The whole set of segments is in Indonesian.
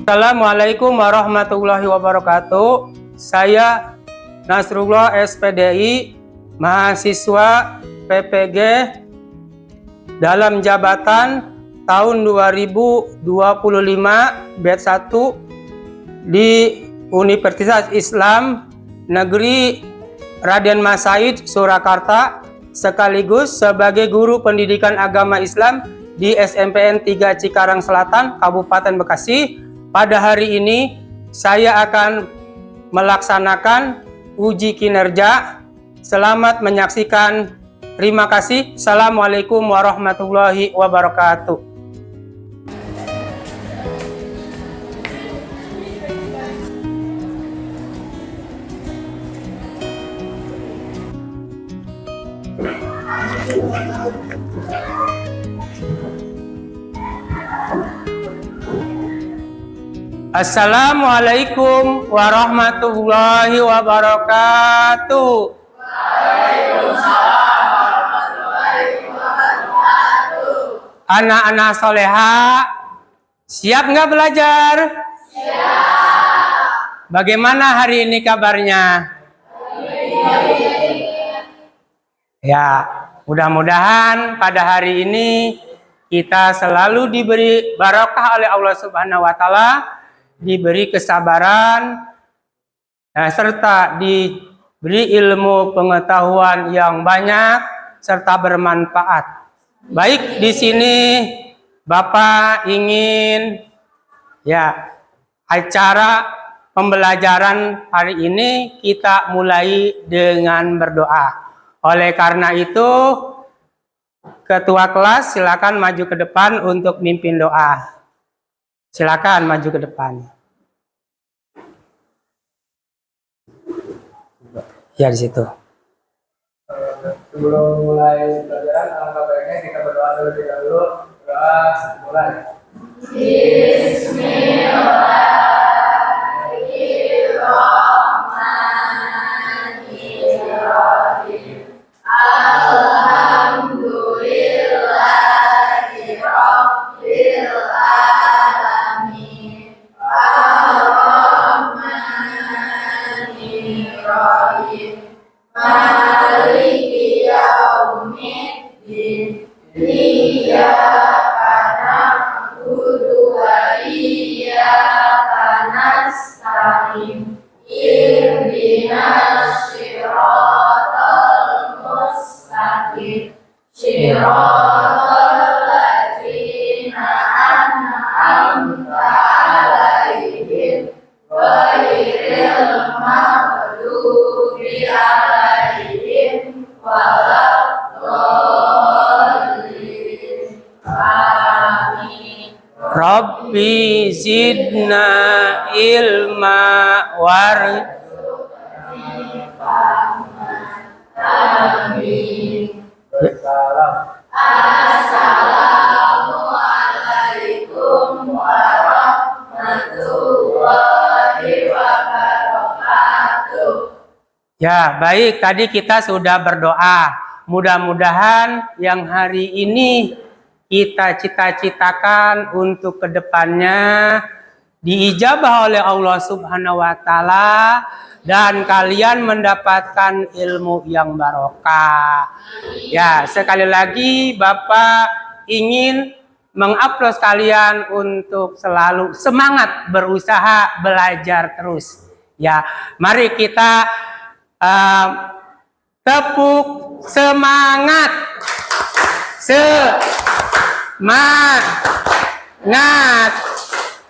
Assalamualaikum warahmatullahi wabarakatuh. Saya Nasrullah SPDI, mahasiswa PPG dalam jabatan tahun 2025 batch 1 di Universitas Islam Negeri Raden Mas Said Surakarta, sekaligus sebagai guru pendidikan agama Islam di SMPN 3 Cikarang Selatan, Kabupaten Bekasi. Pada hari ini saya akan melaksanakan uji kinerja. Selamat menyaksikan. Terima kasih. Assalamualaikum warahmatullahi wabarakatuh. Assalamualaikum warahmatullahi wabarakatuh. Waalaikumsalam warahmatullahi wabarakatuh. Anak-anak soleha, siap nggak belajar? Siap. Bagaimana hari ini kabarnya? Ya, mudah-mudahan pada hari ini kita selalu diberi barakah oleh Allah Subhanahu wa Ta'ala, diberi kesabaran, serta diberi ilmu pengetahuan yang banyak serta bermanfaat. Baik, di sini Bapak ingin acara pembelajaran hari ini kita mulai dengan berdoa. Oleh karena itu, Ketua kelas silakan maju ke depan untuk mimpin doa. Silakan maju ke depan. Ya, di situ. Sebelum mulai pelajaran, alangkah baiknya kita berdoa terlebih dahulu. Doa mulai. Bismillahirrahmanirrahim. Alhamdulillahirabbil alamin. Ar-Rahmanirrahim. Maliki yaumiddin. Iyyaka na'budu wa iyyaka nasta'in. Ihdinas siratal mustaqim. Siratal ladzina an'amta 'alaihim ghairil maghdubi 'alaihim waladdallin. Amin. Rabbi zidna ilma Amin. Assalamualaikum warahmatullahi wabarakatuh. Ya, baik, tadi kita sudah berdoa. Mudah-mudahan yang hari ini kita cita-citakan untuk kedepannya diijabah oleh Allah Subhanahu wa Ta'ala dan kalian mendapatkan ilmu yang barokah. Ya, sekali lagi Bapak ingin mengupload kalian untuk selalu semangat berusaha belajar terus. Ya, mari kita tepuk semangat.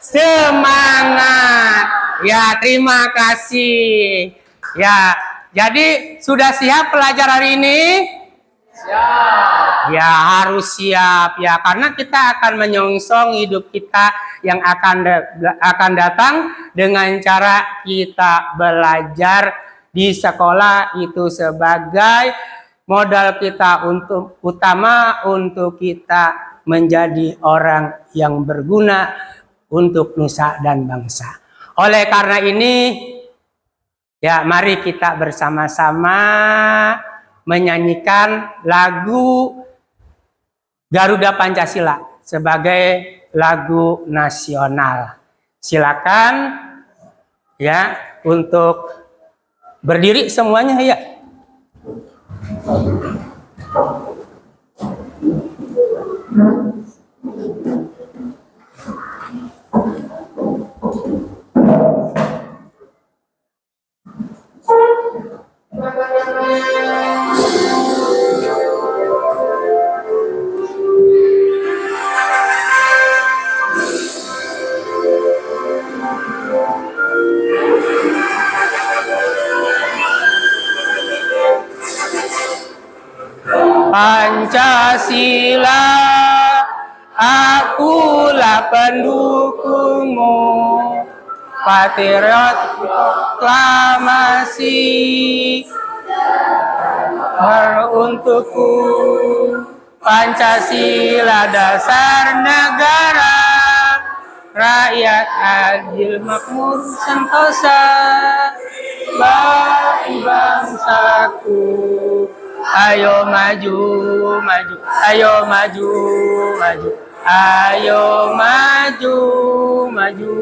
Semangat. Ya, terima kasih. Ya, jadi sudah siap pelajar hari ini? Siap. Ya, harus siap ya, karena kita akan menyongsong hidup kita yang akan datang dengan cara kita belajar di sekolah itu sebagai modal kita utama untuk kita menjadi orang yang berguna untuk nusa dan bangsa. Oleh karena ini, ya mari kita bersama-sama menyanyikan lagu Garuda Pancasila sebagai lagu nasional. Silakan ya untuk berdiri semuanya ya. Pancasila, akulah pendukungmu. Patriot proklamasi untukku. Pancasila dasar negara, rakyat adil makmur sentosa, bagi bangsaku. Ayo maju, maju, ayo maju, maju, ayo maju, maju.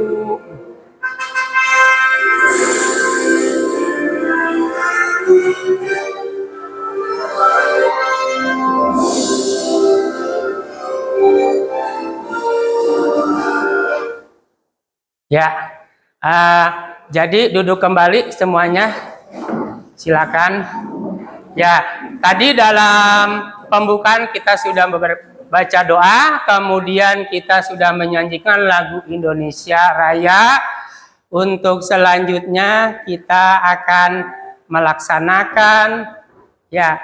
Ya, jadi duduk kembali semuanya, silakan. Ya, tadi dalam pembukaan kita sudah baca doa, kemudian kita sudah menyanyikan lagu Indonesia Raya. Untuk selanjutnya kita akan melaksanakan ya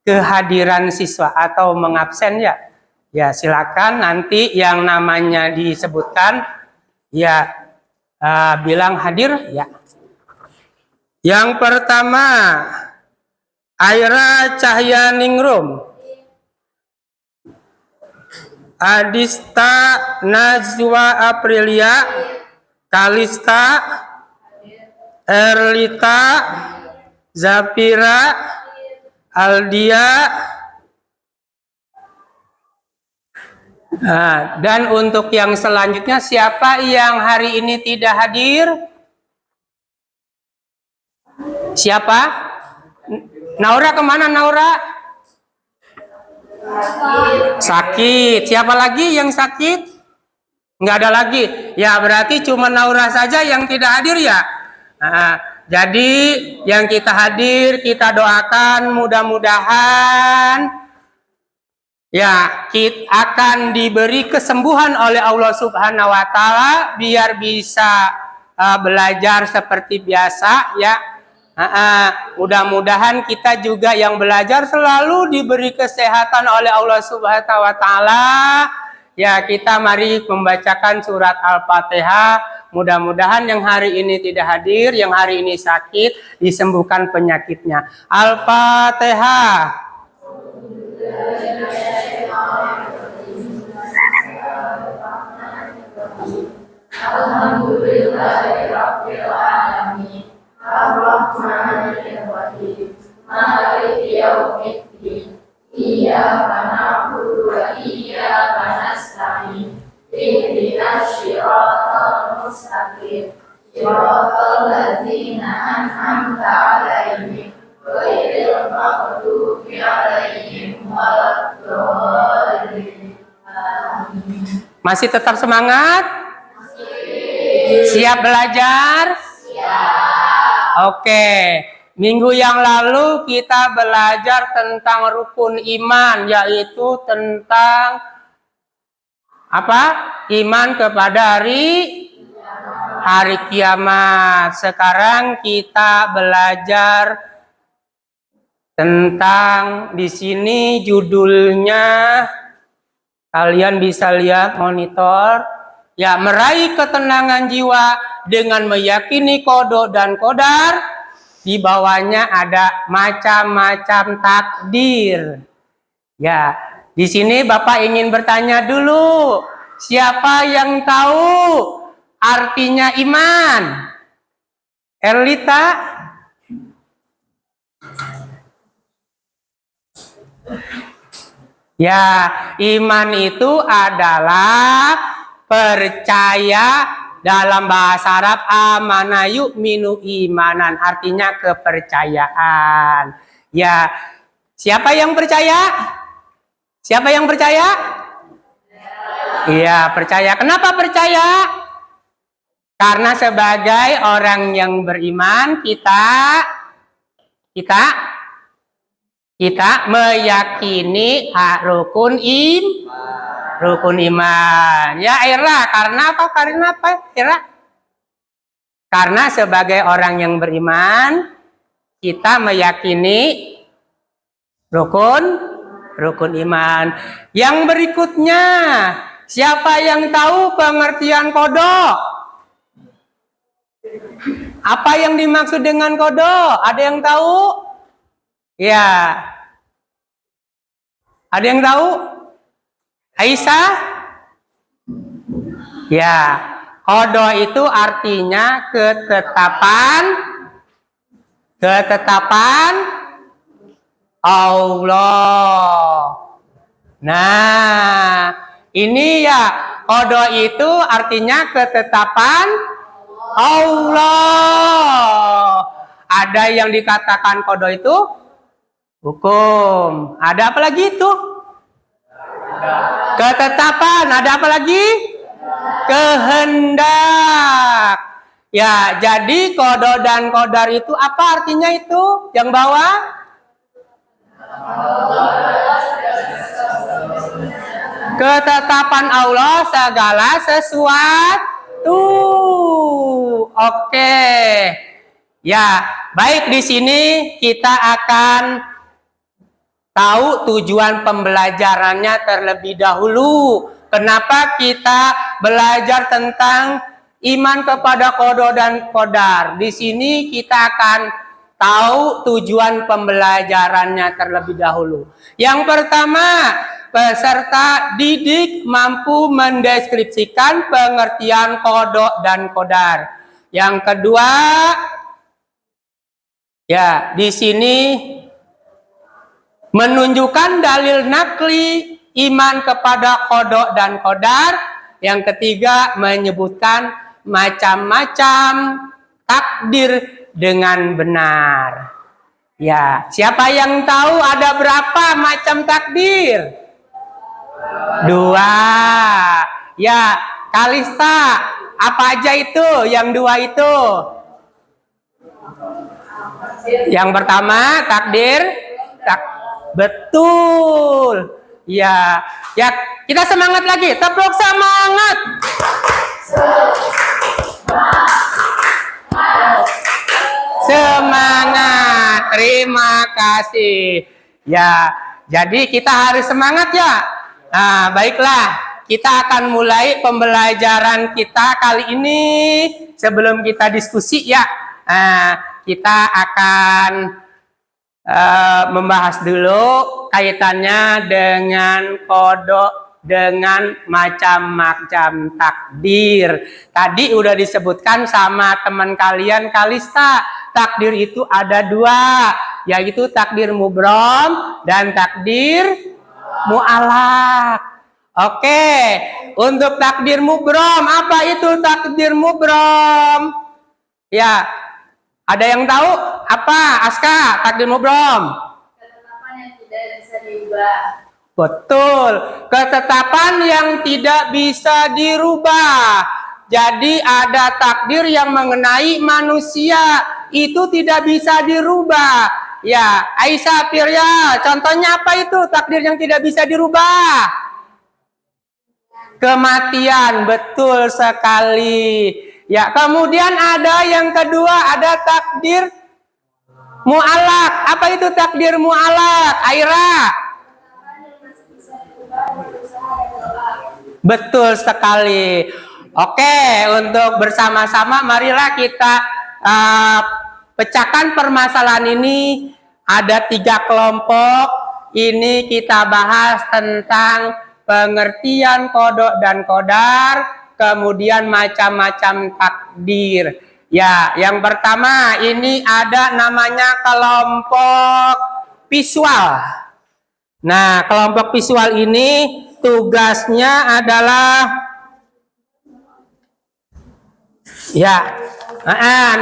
kehadiran siswa atau mengabsen ya. Ya, silakan nanti yang namanya disebutkan ya bilang hadir ya. Yang pertama Aira Cahyaningrum, Adista Najwa Aprilia, Kalista, Erlita, Zafira, Aldia. Dan untuk yang selanjutnya, siapa yang hari ini tidak hadir? Siapa? Naura kemana Naura? Sakit. Siapa lagi yang sakit? Nggak ada lagi. Ya berarti cuma Naura saja yang tidak hadir ya. Jadi yang kita hadir, kita doakan mudah-mudahan ya, kita akan diberi kesembuhan oleh Allah Subhanahu wa Ta'ala biar bisa belajar seperti biasa ya. Mudah-mudahan kita juga yang belajar selalu diberi kesehatan oleh Allah Subhanahu wa Ta'ala. Ya, kita mari membacakan surat Al-Fatihah. Mudah-mudahan yang hari ini tidak hadir, yang hari ini sakit, disembuhkan penyakitnya. Al-Fatihah. Alhamdulillahirabbil alamin. Ar-Rahmanir-Rahim. Maliki yaumiddin. Iyyaka na'budu wa iyyaka nasta'in. Ihdinas shiratal mustaqim. Shiratal ladzina an'amta 'alaihim ghairil maghdubi 'alaihim waladdallin. Masih tetap semangat? Siap belajar? Siap. Oke. Minggu yang lalu kita belajar tentang rukun iman, yaitu tentang apa? Iman kepada hari kiamat. Sekarang kita belajar tentang di sini judulnya, kalian bisa lihat monitor. Ya, meraih ketenangan jiwa dengan meyakini qada dan qadar. Di bawahnya ada macam-macam takdir. Ya, di sini Bapak ingin bertanya dulu, siapa yang tahu artinya iman? Erlita? Ya, iman itu adalah percaya dalam bahasa Arab amana yu'minu imanan, artinya kepercayaan. Ya, siapa yang percaya? Siapa yang percaya? Iya, percaya. Kenapa percaya? Karena sebagai orang yang beriman kita meyakini rukun iman. Ya, Ira, karena apa? Ira? Karena sebagai orang yang beriman kita meyakini rukun iman. Yang berikutnya, siapa yang tahu pengertian kodok? Apa yang dimaksud dengan kodok? Ada yang tahu? Ya. Ada yang tahu? Aisyah? Ya. Kodok itu artinya ketetapan Allah. Nah, ini ya, kodok itu artinya ketetapan Allah. Ada yang dikatakan kodok itu hukum. Ada apa lagi itu? Ketetapan. Ada apa lagi? Kehendak. Ya, jadi kodok dan kodar itu apa artinya itu? Yang bawah? Ketetapan Allah segala sesuatu. Oke. Ya, baik, di sini kita akan tahu tujuan pembelajarannya terlebih dahulu. Kenapa kita belajar tentang iman kepada kodok dan kodar? Di sini kita akan tahu tujuan pembelajarannya terlebih dahulu. Yang pertama, peserta didik mampu mendeskripsikan pengertian kodok dan kodar. Yang kedua, ya, di sini menunjukkan dalil nakli iman kepada kodok dan kodar. Yang ketiga, menyebutkan macam-macam takdir dengan benar. Ya, siapa yang tahu ada berapa macam takdir? 2. Ya, Kalista, apa aja itu yang 2 itu? Yang pertama, betul. Ya, kita semangat lagi. Tepuk semangat. Semangat. Terima kasih. Ya, jadi kita harus semangat ya. Nah, baiklah. Kita akan mulai pembelajaran kita kali ini. Sebelum kita diskusi ya, kita akan membahas dulu kaitannya dengan kodok, dengan macam-macam takdir. Tadi udah disebutkan sama teman kalian Kalista, takdir itu ada 2, yaitu takdir mubrom dan takdir mu'alaq. Oke, untuk takdir mubrom, apa itu takdir mubrom? Ya, ada yang tahu apa, Aska, takdir mubrom? Ketetapan yang tidak bisa diubah. Betul, ketetapan yang tidak bisa dirubah. Jadi ada takdir yang mengenai manusia, itu tidak bisa dirubah. Ya, Aisyah, Firya, contohnya apa itu takdir yang tidak bisa dirubah? Kematian, betul sekali. Ya, kemudian ada yang kedua, ada takdir mu'alaq. Apa itu takdir mu'alaq? Aira. Betul sekali. Oke, untuk bersama-sama marilah kita pecahkan permasalahan ini. Ada 3 kelompok. Ini kita bahas tentang pengertian kodok dan kodar, kemudian macam-macam takdir. Ya, yang pertama ini ada namanya kelompok visual. Nah, kelompok visual ini tugasnya adalah Ya,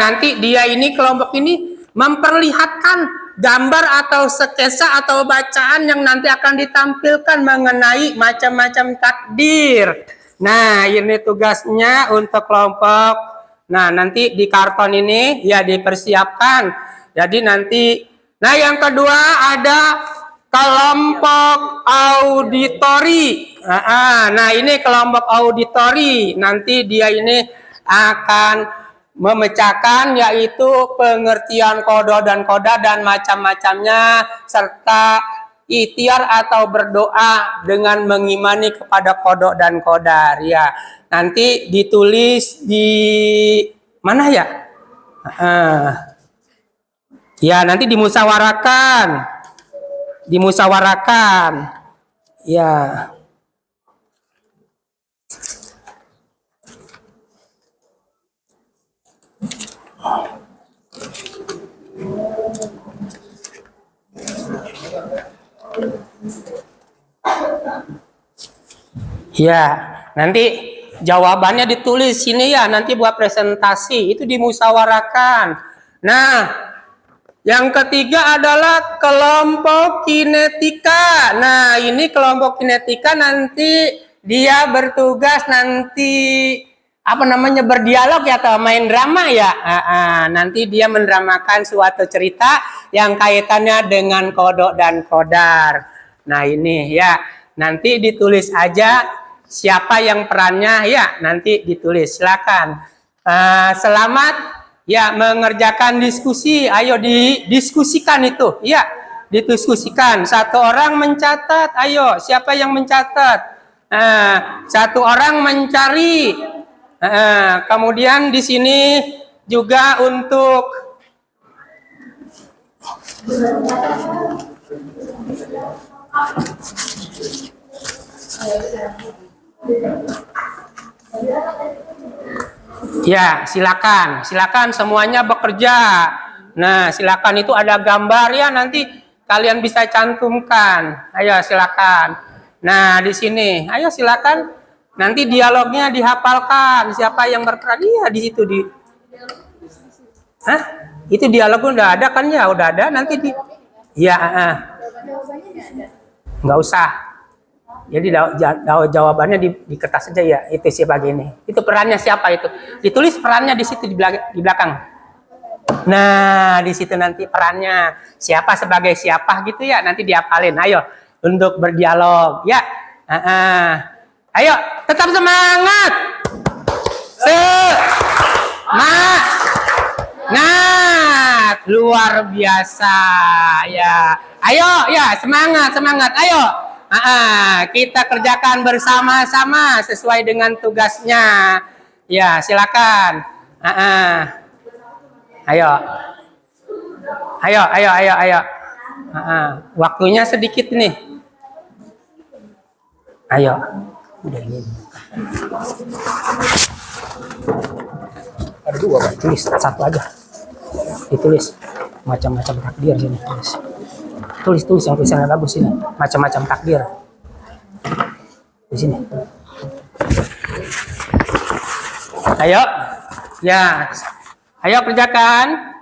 nanti dia ini kelompok ini memperlihatkan gambar atau sketsa atau bacaan yang nanti akan ditampilkan mengenai macam-macam takdir. Nah, ini tugasnya untuk kelompok. Nah, nanti di karton ini ya dipersiapkan. Jadi nanti, nah yang kedua ada kelompok auditori. Nah, ini kelompok auditori. Nanti dia ini akan memecahkan yaitu pengertian kodo dan koda dan macam-macamnya serta ikhtiar atau berdoa dengan mengimani kepada kodo dan kodar ya. Nanti ditulis di mana ya? Ya, nanti dimusyawarahkan. Dimusyawarahkan. Ya. Ya, nanti jawabannya ditulis sini ya, nanti buat presentasi itu dimusyawarahkan. Nah, yang ketiga adalah kelompok kinetika. Nah, ini kelompok kinetika nanti dia bertugas nanti berdialog ya atau main drama ya. Nanti dia mendramakan suatu cerita yang kaitannya dengan kodok dan kodar. Nah, ini ya, nanti ditulis aja siapa yang perannya ya, nanti ditulis. Silakan. Selamat ya mengerjakan diskusi. Ayo didiskusikan itu. Ya, didiskusikan. Satu orang mencatat. Ayo, siapa yang mencatat? Satu orang mencari. Kemudian di sini juga untuk ya, silakan semuanya bekerja. Nah, silakan itu ada gambar ya, nanti kalian bisa cantumkan. Ayo silakan. Nah, di sini, ayo silakan. Nanti dialognya dihafalkan. Siapa yang berperan? Iya, di situ di. Itu dialog udah ada kan ya? Udah ada. Nanti di. Iya. Nggak usah. Jadi jawabannya di kertas saja ya. Itu siapa gini. Itu perannya siapa itu? Ditulis perannya di situ di belakang. Nah, di situ nanti perannya siapa sebagai siapa gitu ya. Nanti dihafalin. Ayo untuk berdialog ya. Ayo, tetap semangat. Semangat. Luar biasa ya. Ayo ya, semangat. Ayo. Kita kerjakan bersama-sama sesuai dengan tugasnya. Ya, silakan. Ayo. Waktunya sedikit nih. Ayo. Udah ini. Ada dua, Pak. Tulis satu aja. Ditulis macam-macam takdir sini. Tulis yang tulisannya bagus ini. Macam-macam takdir. Di sini. Ayo. Ya. Ayo kerjakan.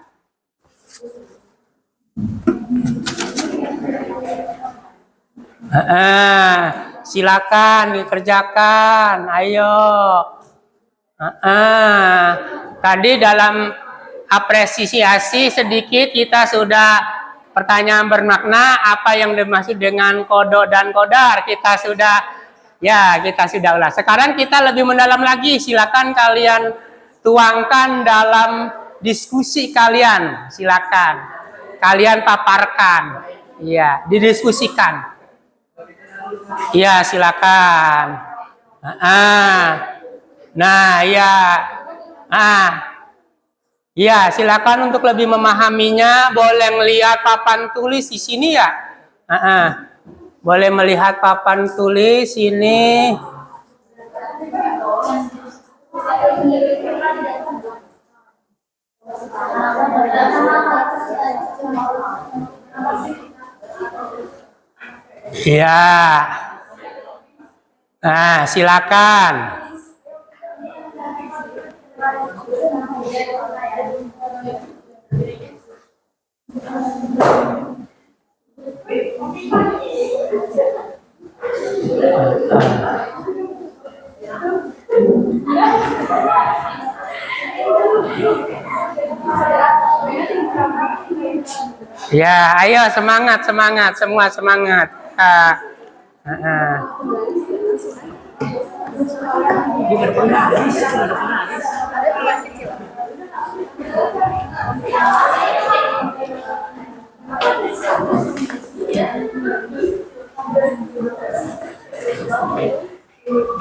Silakan dikerjakan, ayo. Tadi dalam apresiasi sedikit kita sudah pertanyaan bermakna apa yang dimaksud dengan kodok dan kodar kita sudah ulas. Sekarang kita lebih mendalam lagi. Silakan kalian tuangkan dalam diskusi kalian. Silakan kalian paparkan. Ya, didiskusikan. Ya, silakan. Nah, ya. Ya, silakan untuk lebih memahaminya, boleh melihat papan tulis di sini ya. Boleh melihat papan tulis ini. Ya. Nah, silakan. Ya, ayo semangat, semangat, semua semangat.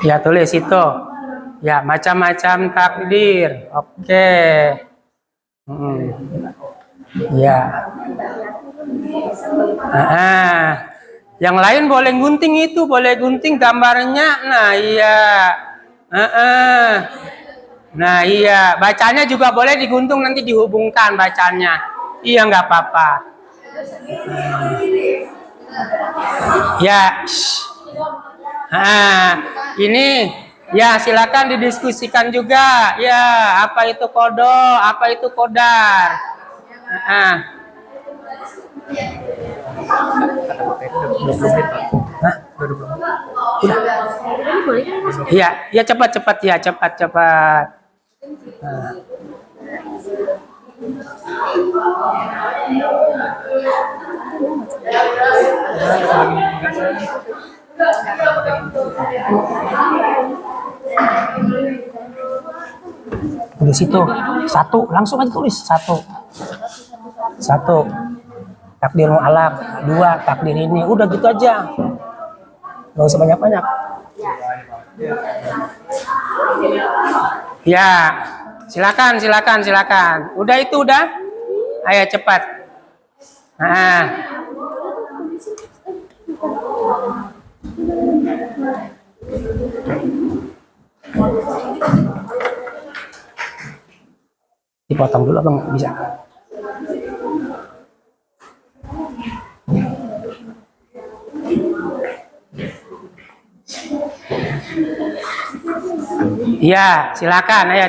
Ya, tulis itu. Ya, macam-macam takdir. Oke. Ya. Yang lain boleh gunting itu, boleh gunting gambarnya. Nah, iya. Nah, iya. Bacanya juga boleh digunting, nanti dihubungkan bacanya. Iya, nggak apa-apa. Ya. Ini ya silakan didiskusikan juga. Ya, apa itu kodo, apa itu kodar. Iya, ya cepat ya, cepat. Tulis itu satu, langsung aja tulis satu. Takdir mu'alaq, 2 takdir ini, udah gitu aja, nggak usah banyak. Ya, silakan. Udah itu udah, ayo cepat. Dipotong dulu abang, bisa. Iya, silakan. Ayo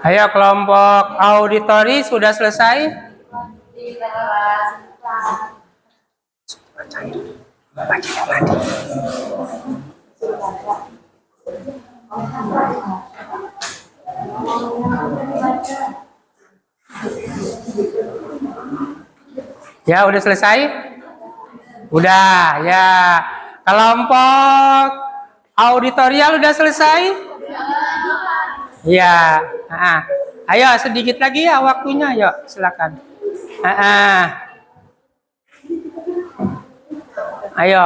Ayo kelompok auditori sudah selesai? Ya udah selesai? Udah ya. Kelompok Auditorial udah selesai? Ya. Ayo sedikit lagi ya waktunya, yuk silakan. Ayo.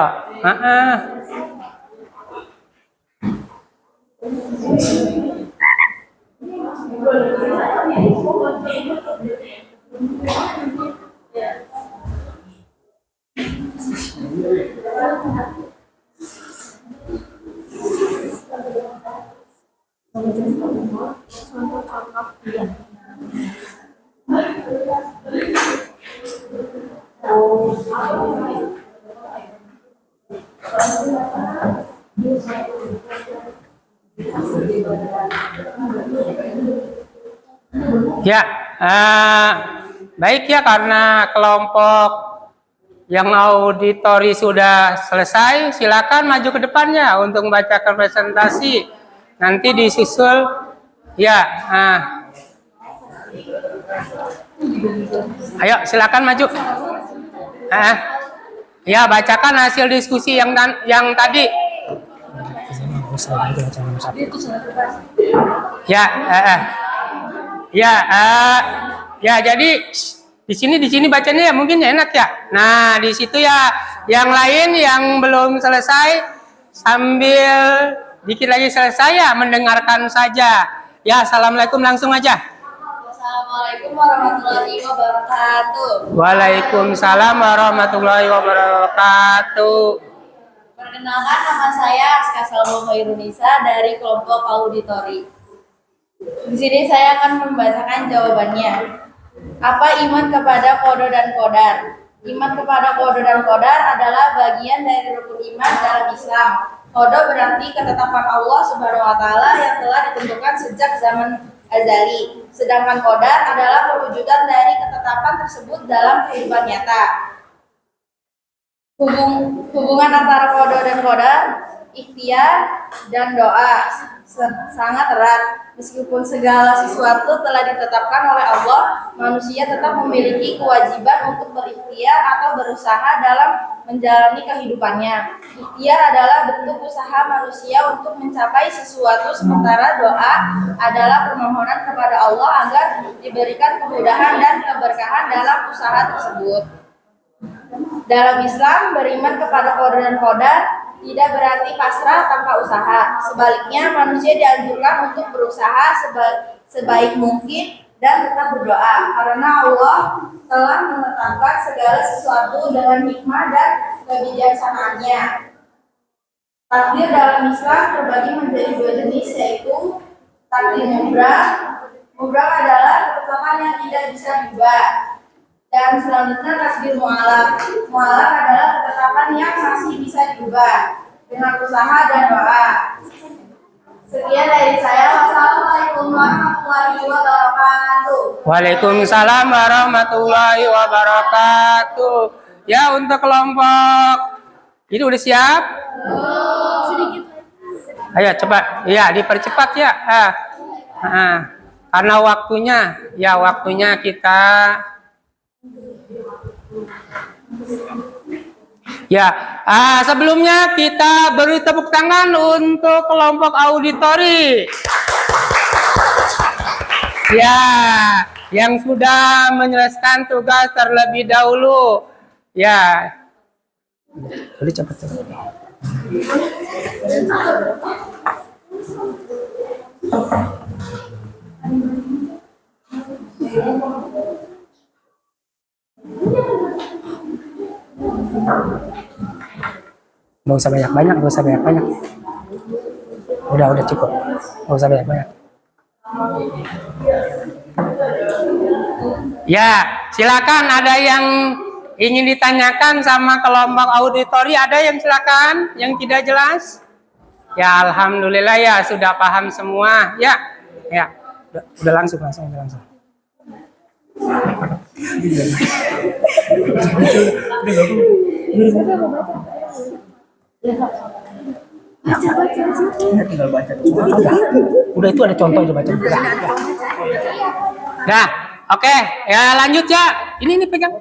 Ya, baik ya, karena kelompok yang auditori sudah selesai, silakan maju ke depannya untuk membacakan presentasi. Nanti disusul, ya. Ayo, silakan maju. Ya, bacakan hasil diskusi yang tadi. Ya, ya, jadi di sini bacanya ya mungkin ya enak ya. Nah, di situ ya yang lain yang belum selesai sambil dikit lagi selesai ya mendengarkan saja. Ya, assalamualaikum langsung aja. Assalamualaikum warahmatullahi wabarakatuh. Waalaikumsalam warahmatullahi wabarakatuh. Perkenalkan, nama saya Aska Salma Khairunisa dari kelompok auditori. Di sini saya akan membacakan jawabannya. Apa iman kepada qada dan qadar? Iman kepada qada dan qadar adalah bagian dari rukun iman dalam Islam. Qada berarti ketetapan Allah Subhanahu wa taala yang telah ditentukan sejak zaman azali. Sedangkan qadar adalah perwujudan dari ketetapan tersebut dalam kehidupan nyata. Hubungan antara qada dan qadar, ikhtiar dan doa sangat erat. Meskipun segala sesuatu telah ditetapkan oleh Allah, manusia tetap memiliki kewajiban untuk berikhtiar atau berusaha dalam menjalani kehidupannya. Ikhtiar adalah bentuk usaha manusia untuk mencapai sesuatu, sementara doa adalah permohonan kepada Allah agar diberikan kemudahan dan keberkahan dalam usaha tersebut. Dalam Islam, beriman kepada qada dan qadar tidak berarti pasrah tanpa usaha. Sebaliknya, manusia dianjurkan untuk berusaha sebaik mungkin dan tetap berdoa, karena Allah telah menetapkan segala sesuatu dengan hikmah dan kebijaksanaannya. Takdir dalam Islam terbagi menjadi dua jenis, yaitu takdir mubrah. Mubrah adalah ketetapan yang tidak bisa diubah. Dan selanjutnya takdir mu'alaq. Mu'alaq adalah ketetapan yang masih bisa diubah dengan usaha dan doa. Sekian dari saya. Wassalamualaikum warahmatullahi wabarakatuh. Waalaikumsalam warahmatullahi wabarakatuh. Ya, untuk kelompok ini udah siap? Sedikit. Ayo coba, ya dipercepat ya. Karena waktunya kita. Ya, sebelumnya kita beri tepuk tangan untuk kelompok auditori. Ya, yang sudah menyelesaikan tugas terlebih dahulu. Ya. Boleh cepat. Nggak usah banyak-banyak. Udah cukup. Nggak usah banyak-banyak. Ya, silakan, ada yang ingin ditanyakan sama kelompok auditori, ada yang silakan, yang tidak jelas? Ya, alhamdulillah ya, sudah paham semua. Ya. Udah langsung. Udah itu ada contoh coba. Nah, oke, ya lanjut ya. Ini pegang.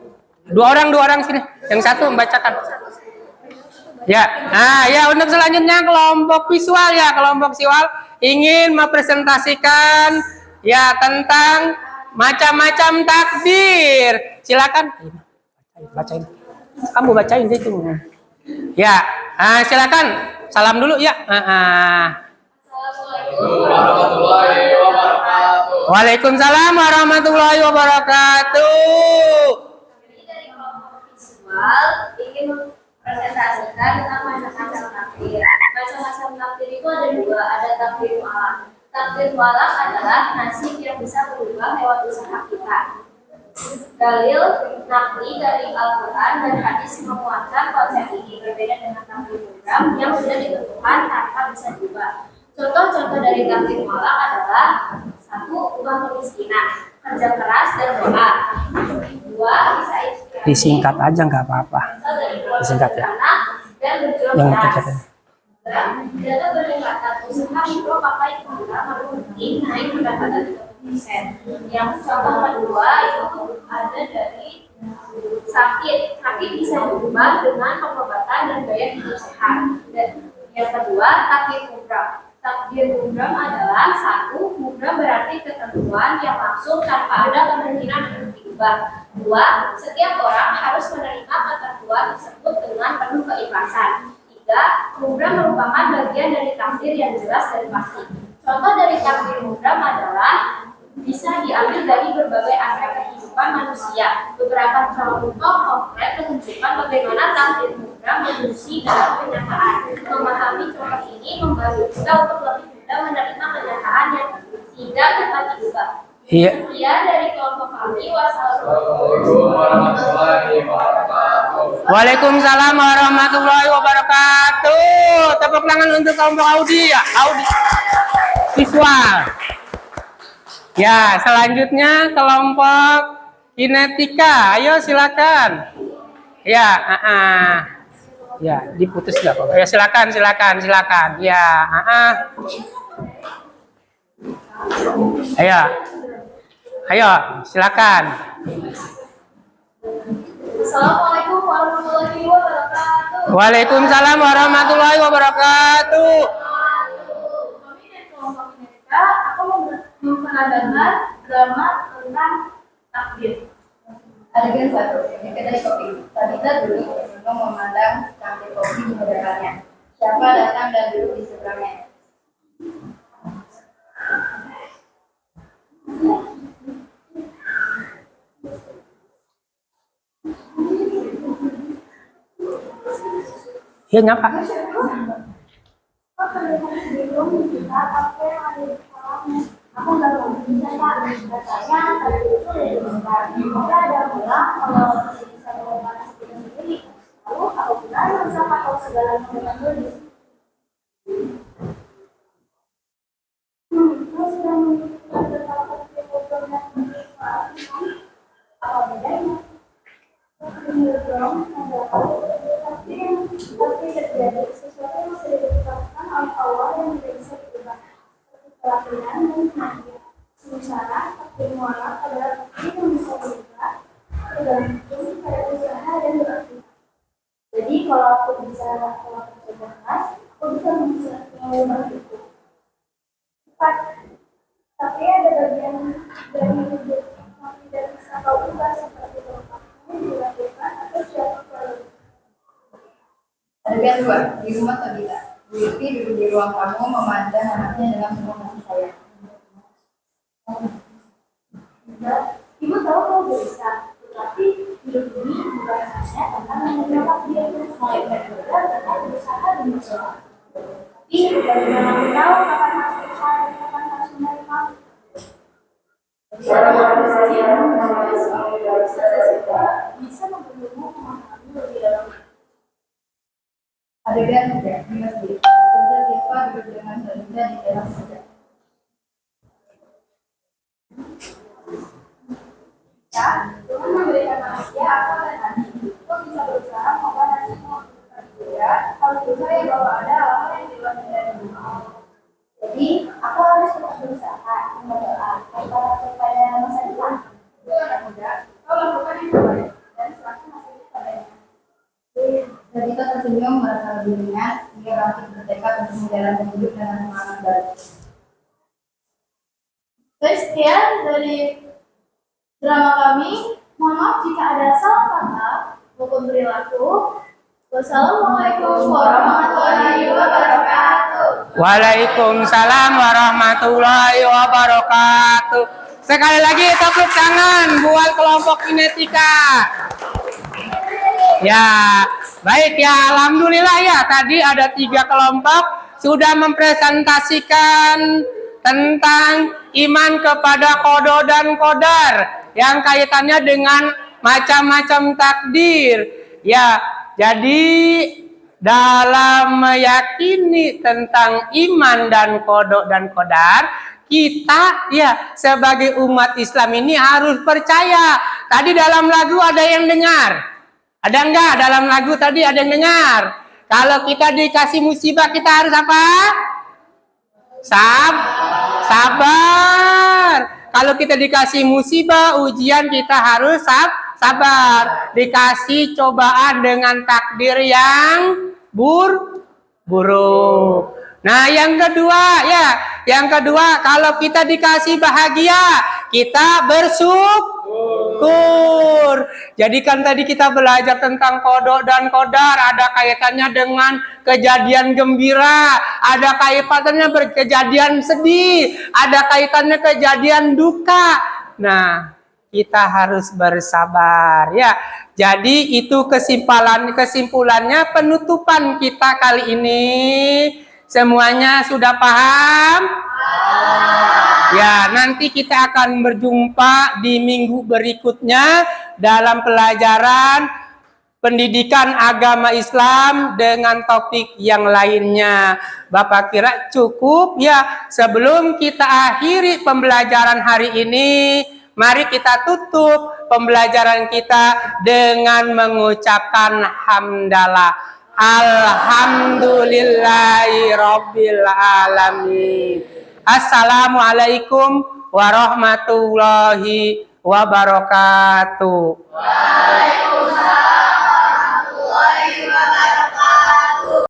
Dua orang sini. Yang satu membacakan. Ya, ya untuk selanjutnya kelompok visual ya, kelompok visual ingin mempresentasikan ya tentang macam-macam takdir. Silakan. Bacain. Kamu bacain itu. Ya, silakan. Salam dulu ya. Assalamualaikum warahmatullahi wabarakatuh. Waalaikumsalam warahmatullahi wabarakatuh. Kami dari kelompok visual ingin mempresentasikan tentang macam-macam takdir. Macam-macam takdir itu ada dua, ada takdir mualaf. Takdir mualaf adalah nasib yang bisa berubah lewat usaha kita. Dalil nakli dari Al-Quran dan hadis menguatkan konsep ini, berbeda dengan takdir mutlak yang sudah ditentukan tanpa bisa diubah. Contoh-contoh dari takdir mutlak adalah: 1. Ubah kemiskinan, kerja keras dan doa. 2. Bisa inspirasi, Disingkat aja nggak apa-apa. Disingkat ya. Dan berjuang Yang keras. tercatat. Data peningkatan usaha mikro pakai program mungkin naik pendapatan 30%. Yang contoh kedua itu ada dari sakit. Sakit bisa diubah dengan pengobatan dan gaya hidup sehat. Dan yang kedua, takdir mubram. Takdir mubram adalah: 1. Mubram berarti ketentuan yang langsung tanpa ada kemungkinan untuk diubah. 2. Setiap orang harus menerima ketentuan tersebut dengan penuh keikhlasan. 3. Mubram merupakan bagian dari takdir yang jelas dan pasti. Contoh dari takdir mubram adalah bisa diambil dari berbagai aspek kehidupan manusia. Beberapa contoh konkret menunjukkan bagaimana takdir mubram berfungsi dalam kenyataan. Memahami contoh ini membantu kita untuk lebih mudah menerima kenyataan yang tidak dapat diubah. Iya. Sekian dari kelompok kami. Assalamualaikum warahmatullahi wabarakatuh. Waalaikumsalam warahmatullahi wabarakatuh. Tepuk tangan untuk kelompok Audi ya, Audi visual. Ya, selanjutnya kelompok kinetika. Ayo silakan. Ya, ya diputus nggak kok? Ya silakan. Ya, ayo silakan. Assalamualaikum warahmatullahi wabarakatuh. Waalaikumsalam warahmatullahi wabarakatuh. Kami dari kelompok kinetika, aku memperagakan drama tentang takdir. Adegan 1. Ini kedai kopi. Sabita duduk menunggu memandang cangkir kopi di hadapannya. Siapa datang dan duduk di seberangnya? Iya nyapa. Aku nggak mau bisa pak, katanya tadi itu udah dibentar. Kita ada bilang kalau masih bisa memanas diri sendiri. Lalu aku bilang sama tahu segala dengan tulis. Terus yang ada salah satu program yang apa bedanya? Tapi terjadi sesuatu yang sudah ditetapkan oleh Allah yang tidak bisa diubah. Pelatihan dan pengajian. Sementara takdir mualaf adalah takdir yang bisa berubah tergantung pada usaha dan doa. Jadi kalau aku bisa kerja keras, aku bisa mengubah itu. 4. Tapi ada bagian dari hidup yang tidak bisa kau ubah seperti bapakmu dilakukan atau siapa kalau. Adegan 2. Di rumah Sabila. Bu Yusfi duduk di ruang tamu memandang anaknya dengan penuh kasih sayang. Ibu tahu kau bisa, tetapi hidup ini bukan hanya tentang mendapat dia mulai belajar tentang berusaha dan berdoa. Tapi bagaimana aku tahu kapan harus berusaha dan kapan harus menerima? Bisa membantumu memahami lebih dalam. Adegan 3 di masjid. Ustazah Silva duduk dengan Salida di dalam masjid. Ya, Tuhan memberikan manusia akal dan hati. Kau bisa berusaha mengubah nasibmu juga. Harus berusaha yang bahwa ada hal-hal yang di luar kendalimu. Jadi, aku harus terus berusaha berdoa kepada masa depan. Itu anak muda, kau lakukan yang terbaik dan serahkan hasilnya padanya. Salida tersenyum merasa lebih bertekad untuk menjalani hidup dengan semangat baru. Guys, sekian dari drama kami. Mohon maaf jika ada salah kata maupun perilaku. Wassalamualaikum warahmatullahi wabarakatuh. Waalaikumsalam warahmatullahi wabarakatuh. Sekali lagi tepuk tangan buat kelompok kinetika. Ya, baik ya, alhamdulillah ya. Tadi ada 3 kelompok sudah mempresentasikan tentang iman kepada qada dan qadar yang kaitannya dengan macam-macam takdir. Ya, jadi dalam meyakini tentang iman dan qada dan qadar, kita ya sebagai umat Islam ini harus percaya. Tadi dalam lagu ada yang dengar? Ada enggak dalam lagu tadi ada yang dengar? Kalau kita dikasih musibah kita harus apa? Sabar. Kalau kita dikasih musibah, ujian kita harus sabar. Dikasih cobaan dengan takdir yang buruk. Nah, yang kedua kalau kita dikasih bahagia, kita bersyukur. Jadi kan tadi kita belajar tentang qada dan qadar, ada kaitannya dengan kejadian gembira, ada kaitannya berkejadian sedih, ada kaitannya kejadian duka. Nah, kita harus bersabar ya. Jadi itu kesimpulannya penutupan kita kali ini. Semuanya sudah paham? Ya, nanti kita akan berjumpa di minggu berikutnya dalam pelajaran pendidikan agama Islam dengan topik yang lainnya. Bapak kira cukup ya? Sebelum kita akhiri pembelajaran hari ini, mari kita tutup pembelajaran kita dengan mengucapkan hamdalah. Alhamdulillahi Rabbil Alamin. Assalamualaikum warahmatullahi wabarakatuh. Waalaikumsalam.